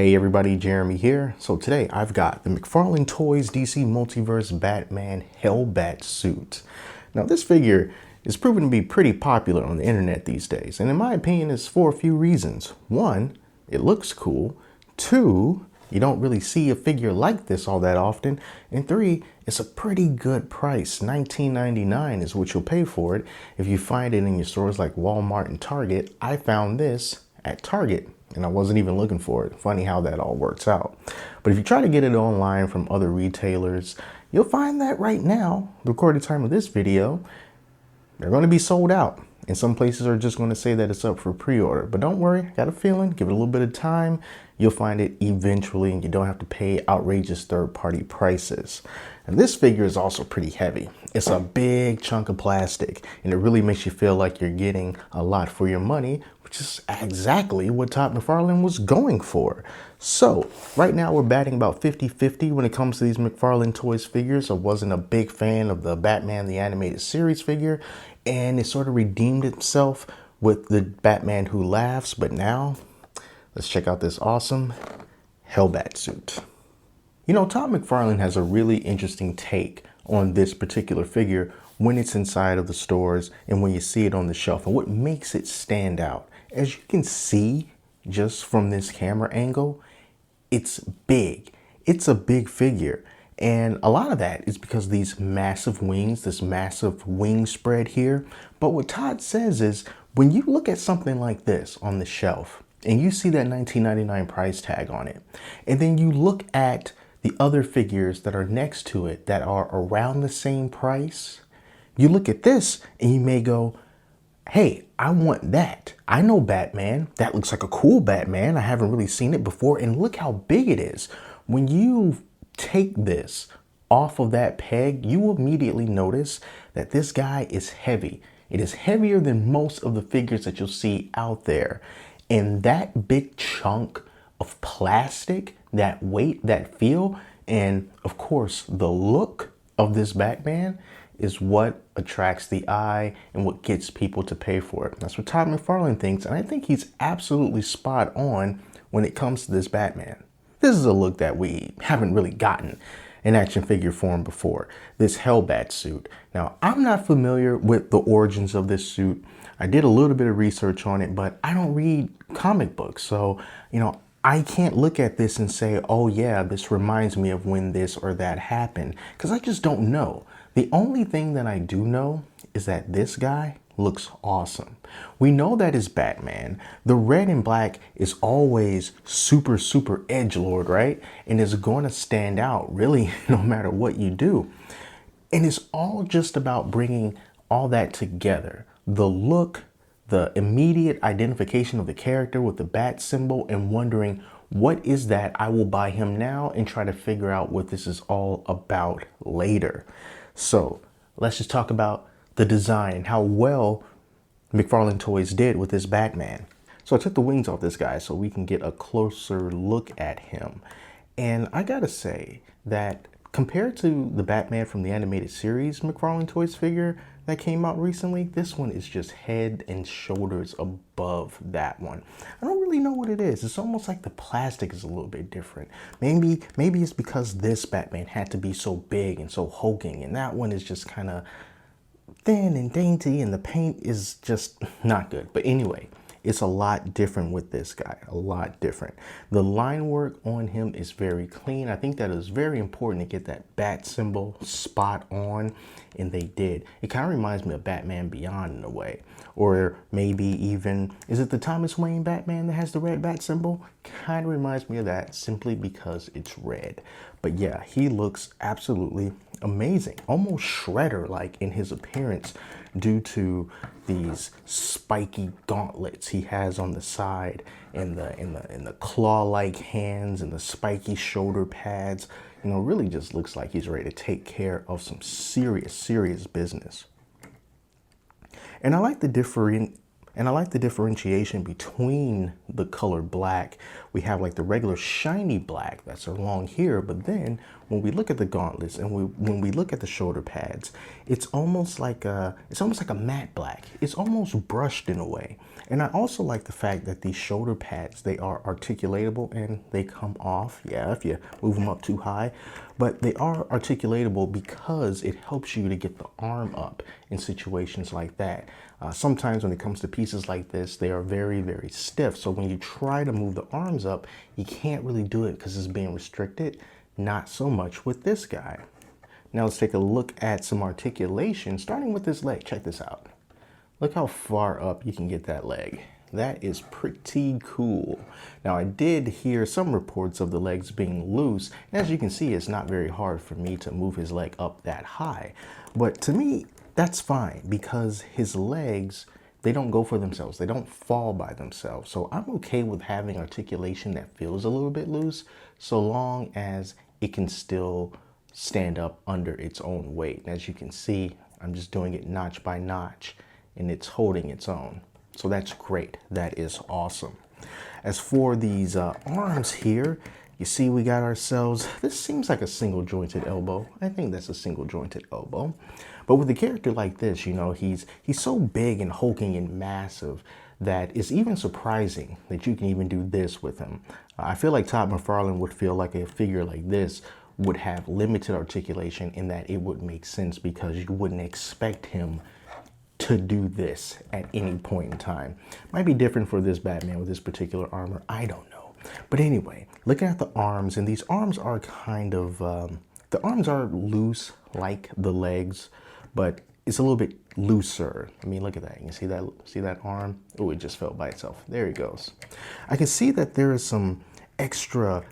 Hey everybody, Jeremy here. So today I've got the McFarlane Toys DC Multiverse Batman Hellbat Suit. Now this figure is proven to be pretty popular on the internet these days, and in my opinion it's for a few reasons. One, it looks cool. Two, you don't really see a figure like this all that often. And three, it's a pretty good price. $19.99 is what you'll pay for it. If you find it in your stores like Walmart and Target, I found this at Target and I wasn't even looking for it. Funny how that all works out. But if you try to get it online from other retailers, you'll find that right now, the recorded time of this video, they're going to be sold out. And some places are just going to say that it's up for pre-order. But don't worry, got a feeling, give it a little bit of time, you'll find it eventually and you don't have to pay outrageous third-party prices. And this figure is also pretty heavy. It's a big chunk of plastic and it really makes you feel like you're getting a lot for your money, which is exactly what Todd McFarlane was going for. So right now we're batting about 50-50 when it comes to these McFarlane Toys figures. I wasn't a big fan of the Batman the Animated Series figure, and it sort of redeemed itself with the Batman Who Laughs. But now let's check out this awesome Hellbat suit. You know, Todd McFarlane has a really interesting take on this particular figure when it's inside of the stores and when you see it on the shelf, and what makes it stand out. As you can see just from this camera angle, it's big. It's a big figure. And a lot of that is because of these massive wings, this massive wing spread here. But what Todd says is when you look at something like this on the shelf and you see that $19.99 price tag on it, and then you look at the other figures that are next to it that are around the same price, you look at this and you may go, hey, I want that. I know Batman. That looks like a cool Batman. I haven't really seen it before. And look how big it is. When you take this off of that peg, you immediately notice that this guy is heavy. It is heavier than most of the figures that you'll see out there. And that big chunk of plastic, that weight, that feel, and of course the look of this Batman is what attracts the eye and what gets people to pay for it. That's what Todd McFarlane thinks, and I think he's absolutely spot on when it comes to this Batman. This is a look that we haven't really gotten in action figure form before, this Hellbat suit. Now, I'm not familiar with the origins of this suit. I did a little bit of research on it, but I don't read comic books, so, I can't look at this and say, oh yeah, this reminds me of when this or that happened, because I just don't know. The only thing that I do know is that this guy looks awesome. We know that is Batman. The red and black is always super edgelord, right? And is going to stand out really no matter what you do. And it's all just about bringing all that together. The look, the immediate identification of the character with the bat symbol, and wondering, what is that? I will buy him now and try to figure out what this is all about later. So let's just talk about the design, how well McFarlane Toys did with this Batman. So I took the wings off this guy so we can get a closer look at him. And I gotta say that compared to the Batman from the animated series McFarlane Toys figure that came out recently, this one is just head and shoulders above that one. I don't really know what it is. It's almost like the plastic is a little bit different. Maybe it's because this Batman had to be so big and so hulking, and that one is just kind of thin and dainty, and the paint is just not good. But anyway, it's a lot different with this guy, a lot different. The line work on him is very clean. I think that is very important to get that bat symbol spot on, and they did. It kind of reminds me of Batman Beyond in a way. Or maybe even, is it the Thomas Wayne Batman that has the red bat symbol? Kind of reminds me of that simply because it's red. But yeah, he looks absolutely amazing, almost Shredder-like in his appearance due to these spiky gauntlets he has on the side, and the claw-like hands and the spiky shoulder pads. Really just looks like he's ready to take care of some serious business. And I like the And I like the differentiation between the color black. We have like the regular shiny black that's along here, but then when we look at the gauntlets and when we look at the shoulder pads, it's almost like a matte black. It's almost brushed in a way. And I also like the fact that these shoulder pads, they are articulatable and they come off. Yeah, if you move them up too high, but they are articulatable because it helps you to get the arm up in situations like that. Sometimes when it comes to pieces like this, they are very, very stiff. So when you try to move the arms up, you can't really do it because it's being restricted. Not so much with this guy. Now let's take a look at some articulation, starting with this leg. Check this out. Look how far up you can get that leg. That is pretty cool. Now I did hear some reports of the legs being loose. And as you can see, it's not very hard for me to move his leg up that high. But to me, that's fine because his legs, they don't go for themselves. They don't fall by themselves. So I'm okay with having articulation that feels a little bit loose so long as it can still stand up under its own weight. And as you can see, I'm just doing it notch by notch and it's holding its own. So that's great. That is awesome. As for these arms here, you see we got ourselves, this seems like a single jointed elbow. I think that's a single jointed elbow. But with a character like this, you know, he's so big and hulking and massive that it's even surprising that you can even do this with him. I feel like Todd McFarlane would feel like a figure like this would have limited articulation in that it would make sense because you wouldn't expect him to do this at any point in time. Might be different for this Batman with this particular armor. I don't know. But anyway, looking at the arms, and these arms are kind of, the arms are loose like the legs, but it's a little bit looser. I mean, look at that. You can see that arm? Oh, it just fell by itself. There he goes. I can see that there is some extra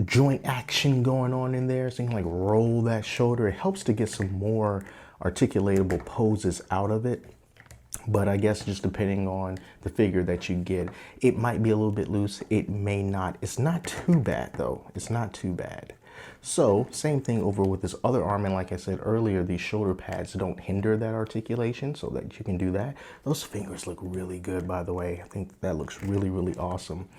joint action going on in there. So you can like roll that shoulder. It helps to get some more articulatable poses out of it. But I guess just depending on the figure that you get, it might be a little bit loose. It may not. It's not too bad though. It's not too bad. So same thing over with this other arm. And like I said earlier, these shoulder pads don't hinder that articulation so that you can do that. Those fingers look really good, by the way. I think that looks really, really awesome.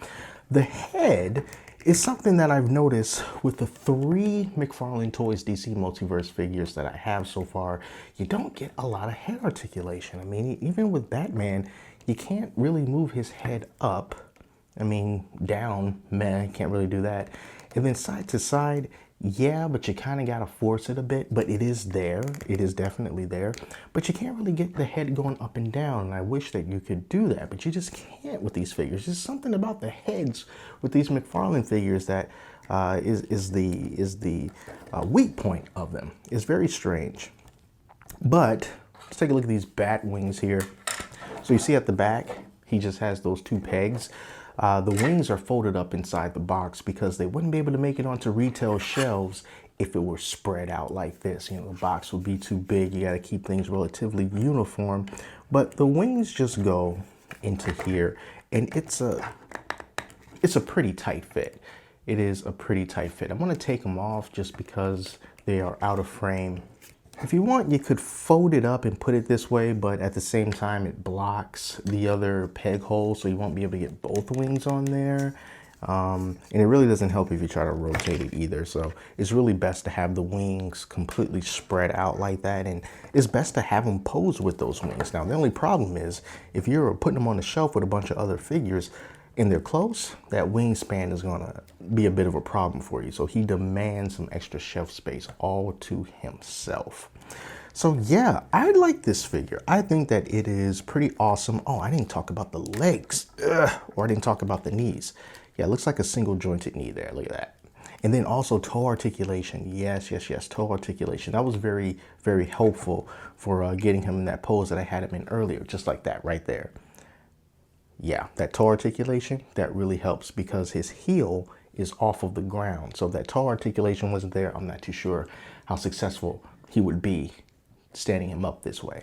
The head is something that I've noticed with the 3 McFarlane Toys DC Multiverse figures that I have so far. You don't get a lot of head articulation. I mean, even with Batman, you can't really move his head up. I mean, down, man, can't really do that. And then side to side, yeah, but you kind of got to force it a bit, but it is there. It is definitely there, but you can't really get the head going up and down. And I wish that you could do that, but you just can't with these figures. There's something about the heads with these McFarlane figures that is the weak point of them. It's very strange. But let's take a look at these bat wings here. So you see at the back, he just has those 2 pegs. The wings are folded up inside the box because they wouldn't be able to make it onto retail shelves if it were spread out like this. You know, the box would be too big. You got to keep things relatively uniform. But the wings just go into here, and it's a pretty tight fit. It is a pretty tight fit. I'm going to take them off just because they are out of frame. If you want, you could fold it up and put it this way, but at the same time, it blocks the other peg hole, so you won't be able to get both wings on there. And it really doesn't help if you try to rotate it either. So it's really best to have the wings completely spread out like that. And it's best to have them pose with those wings. Now, the only problem is if you're putting them on the shelf with a bunch of other figures and they're close, that wingspan is gonna be a bit of a problem for you. So he demands some extra shelf space all to himself. So yeah, I like this figure. I think that it is pretty awesome. Oh, I didn't talk about the legs. Or I didn't talk about the knees. Yeah, it looks like a single jointed knee there. Look at that. And then also toe articulation. Yes, toe articulation. That was very, very helpful for getting him in that pose that I had him in earlier, just like that right there. Yeah, that toe articulation, that really helps because his heel is off of the ground. So if that toe articulation wasn't there, I'm not too sure how successful he would be standing him up this way.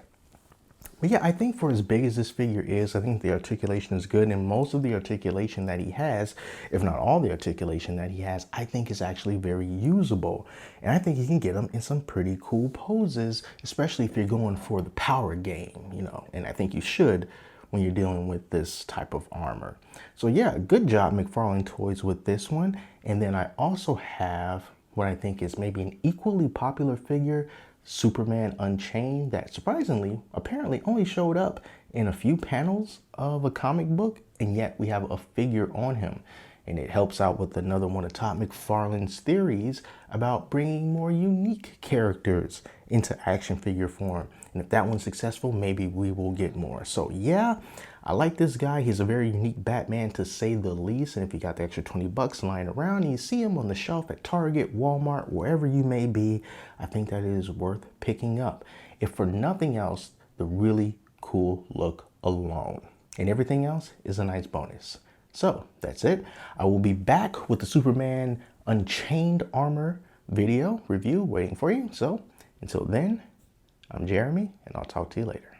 But yeah, I think for as big as this figure is, I think the articulation is good. And most of the articulation that he has, if not all the articulation that he has, I think is actually very usable. And I think you can get him in some pretty cool poses, especially if you're going for the power game, you know, and I think you should when you're dealing with this type of armor. So yeah, good job McFarlane Toys with this one. And then I also have what I think is maybe an equally popular figure, Superman Unchained, that surprisingly apparently only showed up in a few panels of a comic book, and yet we have a figure on him. And it helps out with another one of Todd McFarlane's theories about bringing more unique characters into action figure form. And if that one's successful, maybe we will get more. So yeah, I like this guy. He's a very unique Batman, to say the least. And if you got the extra 20 bucks lying around and you see him on the shelf at Target, Walmart, wherever you may be, I think that is worth picking up. If for nothing else, the really cool look alone. And everything else is a nice bonus. So that's it. I will be back with the Superman Unchained armor video review waiting for you. So until then, I'm Jeremy, and I'll talk to you later.